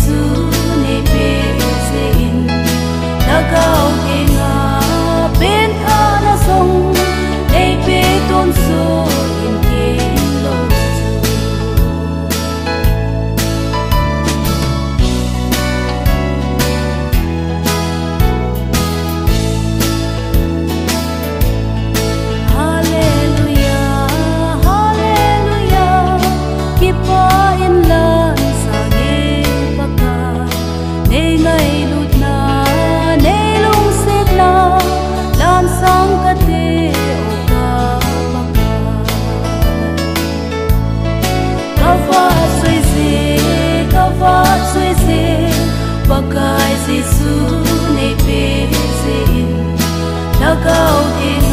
Giêsu này về xin đã cao thế ngã bên tha đã sông đây về tôn số in thiên lâu Hallelujah Hallelujah kipa in lan sa nghe baka nay ngày lụt na nay lung xếp la lan sang cả thế ô ca baka kava suy dê baka Giêsu này về dê đã cao thế